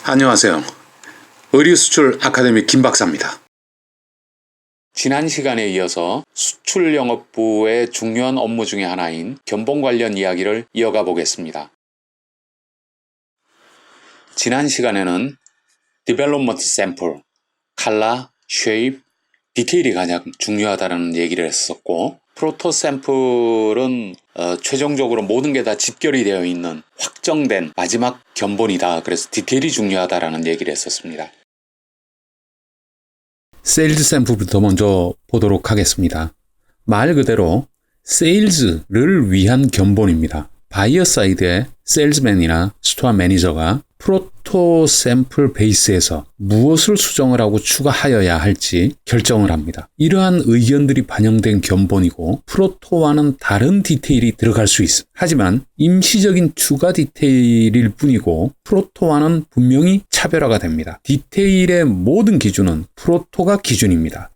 안녕하세요. 의류수출 아카데미 김박사입니다. 지난 시간에 이어서 수출영업부의 중요한 업무 중에 하나인 견본 관련 이야기를 이어가 보겠습니다. 지난 시간에는 디벨롭먼트 샘플, 컬러, 쉐입, 디테일이 가장 중요하다는 얘기를 했었고, 프로토 샘플은 최종적으로 모든 게 다 집결이 되어 있는 확정된 마지막 견본이다. 그래서 디테일이 중요하다라는 얘기를 했었습니다. 세일즈 샘플부터 먼저 보도록 하겠습니다. 말 그대로 세일즈를 위한 견본입니다. 바이어 사이드의 세일즈맨이나 스토어 매니저가 프로토 샘플 베이스에서 무엇을 수정을 하고 추가하여야 할지 결정을 합니다. 이러한 의견들이 반영된 견본이고 프로토와는 다른 디테일이 들어갈 수 있습니다. 하지만 임시적인 추가 디테일일 뿐이고 프로토와는 분명히 차별화가 됩니다. 디테일의 모든 기준은 프로토가 기준입니다.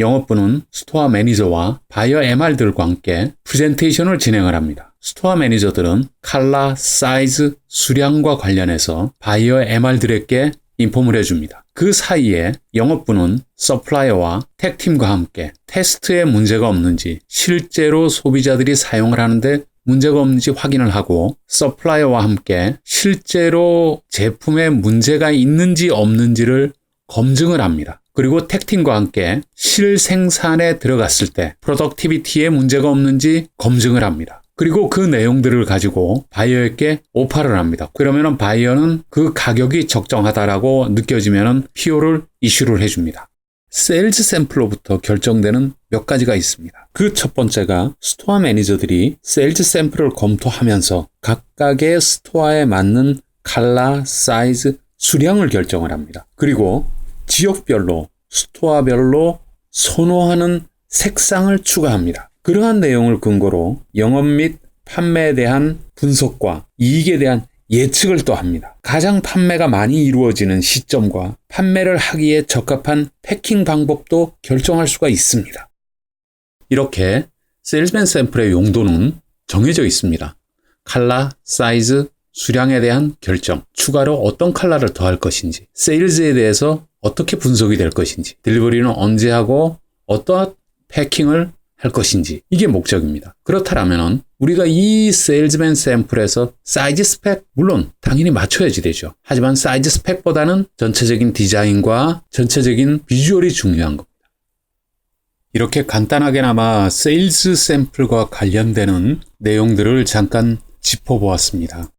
영업부는 스토어 매니저와 바이어 MR들과 함께 프레젠테이션을 진행을 합니다. 스토어 매니저들은 컬러, 사이즈, 수량과 관련해서 바이어 MR들에게 인폼을 해줍니다. 그 사이에 영업부는 서플라이어와 택팀과 함께 테스트에 문제가 없는지, 실제로 소비자들이 사용을 하는데 문제가 없는지 확인을 하고 서플라이어와 함께 실제로 제품에 문제가 있는지 없는지를 검증을 합니다. 그리고 택팀과 함께 실생산에 들어갔을 때 프로덕티비티에 문제가 없는지 검증을 합니다. 그리고 그 내용들을 가지고 바이어에게 오퍼를 합니다. 그러면 바이어는 그 가격이 적정하다라고 느껴지면 PO를 이슈를 해줍니다. 세일즈 샘플로부터 결정되는 몇 가지가 있습니다. 그 첫 번째가 스토어 매니저들이 세일즈 샘플을 검토하면서 각각의 스토어에 맞는 컬러, 사이즈, 수량을 결정을 합니다. 그리고 지역별로, 스토어별로 선호하는 색상을 추가합니다. 그러한 내용을 근거로 영업 및 판매에 대한 분석과 이익에 대한 예측을 또 합니다. 가장 판매가 많이 이루어지는 시점과 판매를 하기에 적합한 패킹 방법도 결정할 수가 있습니다. 이렇게 세일즈맨 샘플의 용도는 정해져 있습니다. 컬러, 사이즈, 수량에 대한 결정, 추가로 어떤 컬러를 더할 것인지, 세일즈에 대해서 어떻게 분석이 될 것인지, 딜리버리는 언제 하고 어떠한 패킹을 할 것인지, 이게 목적입니다. 그렇다면 우리가 이 세일즈맨 샘플에서 사이즈 스펙, 물론 당연히 맞춰야지 되죠. 하지만 사이즈 스펙보다는 전체적인 디자인과 전체적인 비주얼이 중요한 겁니다. 이렇게 간단하게나마 세일즈 샘플과 관련되는 내용들을 잠깐 짚어보았습니다.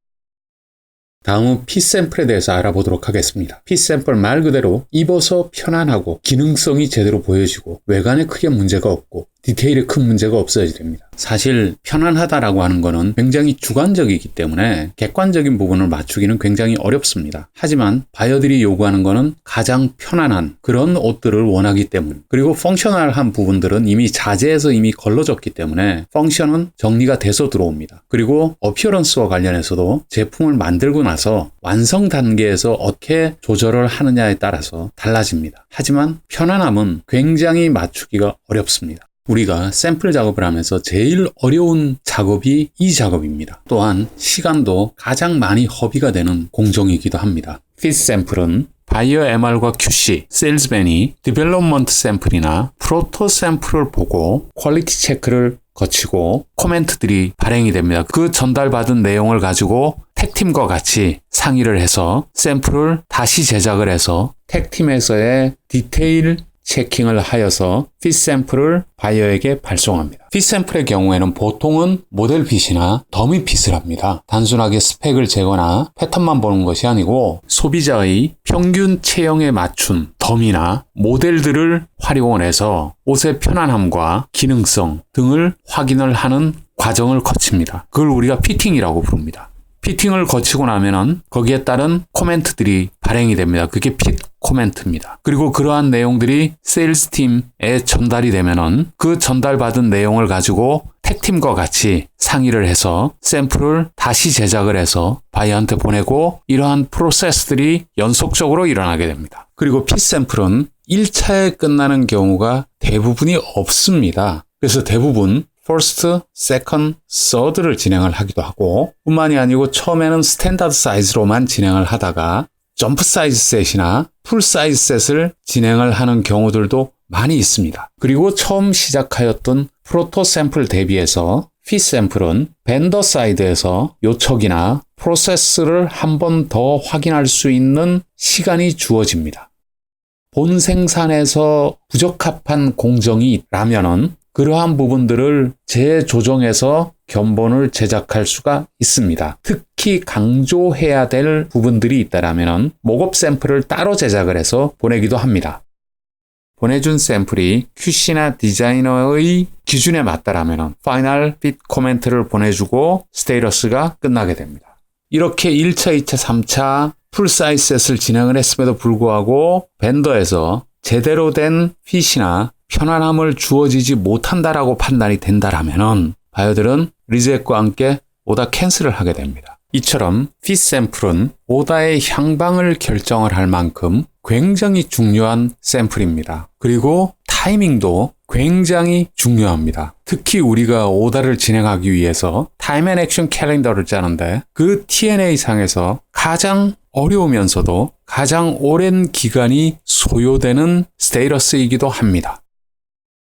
다음은 P샘플에 대해서 알아보도록 하겠습니다. P샘플 말 그대로 입어서 편안하고 기능성이 제대로 보여지고 외관에 크게 문제가 없고 디테일에 큰 문제가 없어야 됩니다. 사실 편안하다라고 하는 거는 굉장히 주관적이기 때문에 객관적인 부분을 맞추기는 굉장히 어렵습니다. 하지만 바이어들이 요구하는 거는 가장 편안한 그런 옷들을 원하기 때문, 그리고 펑셔널한 부분들은 이미 자재에서 이미 걸러졌기 때문에 펑션은 정리가 돼서 들어옵니다. 그리고 어피어런스와 관련해서도 제품을 만들고 나서 완성 단계에서 어떻게 조절을 하느냐에 따라서 달라집니다. 하지만 편안함은 굉장히 맞추기가 어렵습니다. 우리가 샘플 작업을 하면서 제일 어려운 작업이 이 작업입니다. 또한 시간도 가장 많이 허비가 되는 공정이기도 합니다. 핏 샘플은 바이어 MR과 QC, 세일즈맨이 디벨롭먼트 샘플이나 프로토 샘플을 보고 퀄리티 체크를 거치고 코멘트들이 발행이 됩니다. 그 전달받은 내용을 가지고 택팀과 같이 상의를 해서 샘플을 다시 제작을 해서 택팀에서의 디테일 체킹을 하여서 핏 샘플을 바이어에게 발송합니다. 핏 샘플의 경우에는 보통은 모델 핏이나 더미 핏을 합니다. 단순하게 스펙을 재거나 패턴만 보는 것이 아니고 소비자의 평균 체형에 맞춘 더미나 모델들을 활용을 해서 옷의 편안함과 기능성 등을 확인을 하는 과정을 거칩니다. 그걸 우리가 피팅이라고 부릅니다. 피팅을 거치고 나면은 거기에 따른 코멘트들이 발행이 됩니다. 그게 핏 코멘트입니다. 그리고 그러한 내용들이 세일즈 팀에 전달이 되면은 그 전달받은 내용을 가지고 택팀과 같이 상의를 해서 샘플을 다시 제작을 해서 바이어한테 보내고 이러한 프로세스들이 연속적으로 일어나게 됩니다. 그리고 핏 샘플은 1차에 끝나는 경우가 대부분이 없습니다. 그래서 대부분 first, second, third를 진행을 하기도 하고 뿐만이 아니고 처음에는 스탠다드 사이즈로만 진행을 하다가 점프 사이즈 셋이나 풀 사이즈 셋을 진행을 하는 경우들도 많이 있습니다. 그리고 처음 시작하였던 프로토 샘플 대비해서 피 샘플은 벤더 사이드에서 요청이나 프로세스를 한 번 더 확인할 수 있는 시간이 주어집니다. 본 생산에서 부적합한 공정이 있다면은 그러한 부분들을 재조정해서 견본을 제작할 수가 있습니다. 특히 강조해야 될 부분들이 있다면 모급 샘플을 따로 제작을 해서 보내기도 합니다. 보내준 샘플이 QC나 디자이너의 기준에 맞다라면 파이널 핏 코멘트를 보내주고 스테이러스가 끝나게 됩니다. 이렇게 1차, 2차, 3차 풀 사이즈 셋을 진행을 했음에도 불구하고 벤더에서 제대로 된 핏이나 편안함을 주어지지 못한다라고 판단이 된다라면 바이어들은 리젝과 함께 오더 캔슬을 하게 됩니다. 이처럼 핏 샘플은 오더의 향방을 결정을 할 만큼 굉장히 중요한 샘플입니다. 그리고 타이밍도 굉장히 중요합니다. 특히 우리가 오더를 진행하기 위해서 타임 앤 액션 캘린더를 짜는데 그 T&A 상에서 가장 어려우면서도 가장 오랜 기간이 소요되는 스테이러스이기도 합니다.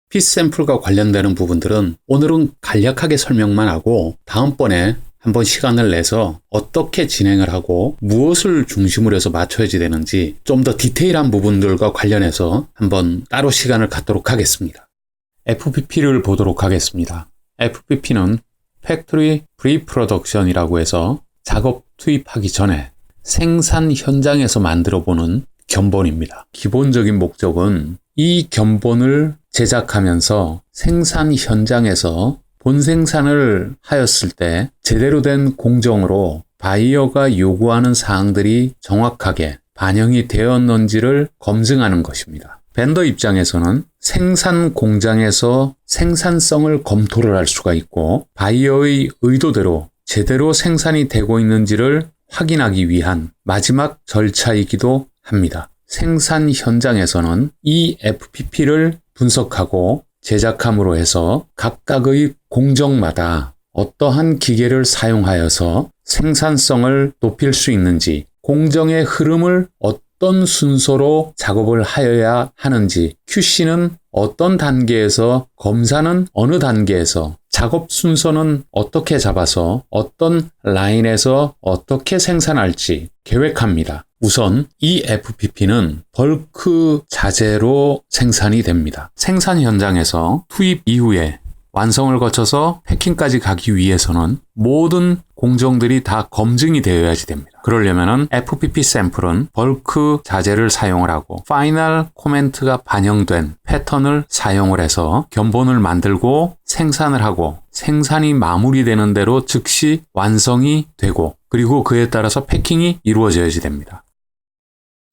핏 샘플과 관련되는 부분들은 오늘은 간략하게 설명만 하고 다음번에 한번 시간을 내서 어떻게 진행을 하고 무엇을 중심으로 해서 맞춰야지 되는지 좀 더 디테일한 부분들과 관련해서 한번 따로 시간을 갖도록 하겠습니다. FPP를 보도록 하겠습니다. FPP는 Factory Pre-Production이라고 해서 작업 투입하기 전에 생산 현장에서 만들어 보는 견본입니다. 기본적인 목적은 이 견본을 제작하면서 생산 현장에서 본 생산을 하였을 때 제대로 된 공정으로 바이어가 요구하는 사항들이 정확하게 반영이 되었는지를 검증하는 것입니다. 벤더 입장에서는 생산 공장에서 생산성을 검토를 할 수가 있고 바이어의 의도대로 제대로 생산이 되고 있는지를 확인하기 위한 마지막 절차이기도 합니다. 생산 현장에서는 이 FPP를 분석하고 제작함으로 해서 각각의 공정마다 어떠한 기계를 사용하여서 생산성을 높일 수 있는지, 공정의 흐름을 어떤 순서로 작업을 하여야 하는지, QC는 어떤 단계에서, 검사는 어느 단계에서, 작업 순서는 어떻게 잡아서 어떤 라인에서 어떻게 생산할지 계획합니다. 우선 이 FPP는 벌크 자재로 생산이 됩니다. 생산 현장에서 투입 이후에 완성을 거쳐서 패킹까지 가기 위해서는 모든 공정들이 다 검증이 되어야지 됩니다. 그러려면 FPP 샘플은 벌크 자재를 사용을 하고 파이널 코멘트가 반영된 패턴을 사용을 해서 견본을 만들고 생산을 하고 생산이 마무리되는 대로 즉시 완성이 되고 그리고 그에 따라서 패킹이 이루어져야지 됩니다.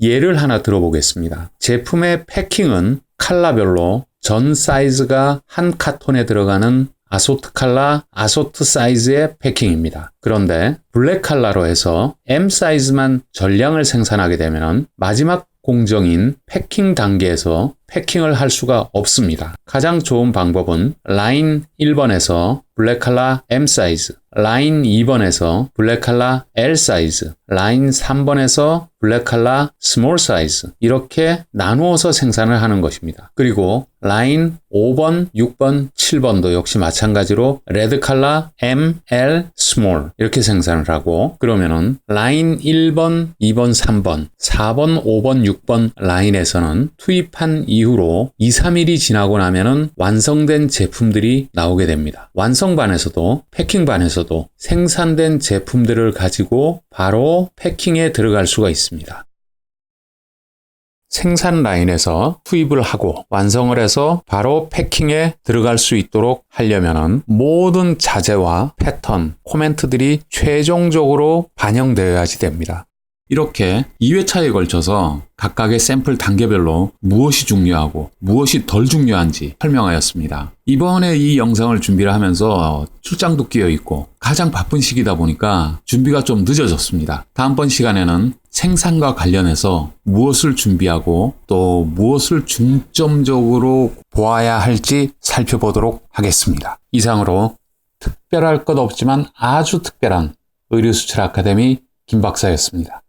예를 하나 들어보겠습니다. 제품의 패킹은 컬러별로 전 사이즈가 한 카톤에 들어가는 아소트 컬러, 아소트 사이즈의 패킹입니다. 그런데 블랙 컬러로 해서 M 사이즈만 전량을 생산하게 되면 마지막 공정인 패킹 단계에서 패킹을 할 수가 없습니다. 가장 좋은 방법은 라인 1번에서 블랙 컬러 M 사이즈, 라인 2번에서 블랙 컬러 L 사이즈, 라인 3번에서 블랙 컬러 스몰 사이즈 이렇게 나누어서 생산을 하는 것입니다. 그리고 라인 5번, 6번, 7번도 역시 마찬가지로 레드 컬러 M, L, 스몰 이렇게 생산을 하고 그러면은 라인 1번, 2번, 3번, 4번, 5번, 6번 라인에서는 투입한 이후로 2, 3일이 지나고 나면은 완성된 제품들이 나오게 됩니다. 완성반에서도 패킹반에서도 생산된 제품들을 가지고 바로 패킹에 들어갈 수가 있습니다. 생산 라인에서 투입을 하고 완성을 해서 바로 패킹에 들어갈 수 있도록 하려면은 모든 자재와 패턴, 코멘트들이 최종적으로 반영되어야지 됩니다. 이렇게 2회차에 걸쳐서 각각의 샘플 단계별로 무엇이 중요하고 무엇이 덜 중요한지 설명하였습니다. 이번에 이 영상을 준비를 하면서 출장도 끼어 있고 가장 바쁜 시기다 보니까 준비가 좀 늦어졌습니다. 다음번 시간에는 생산과 관련해서 무엇을 준비하고 또 무엇을 중점적으로 보아야 할지 살펴보도록 하겠습니다. 이상으로 특별할 것 없지만 아주 특별한 의료수출 아카데미 김 박사였습니다.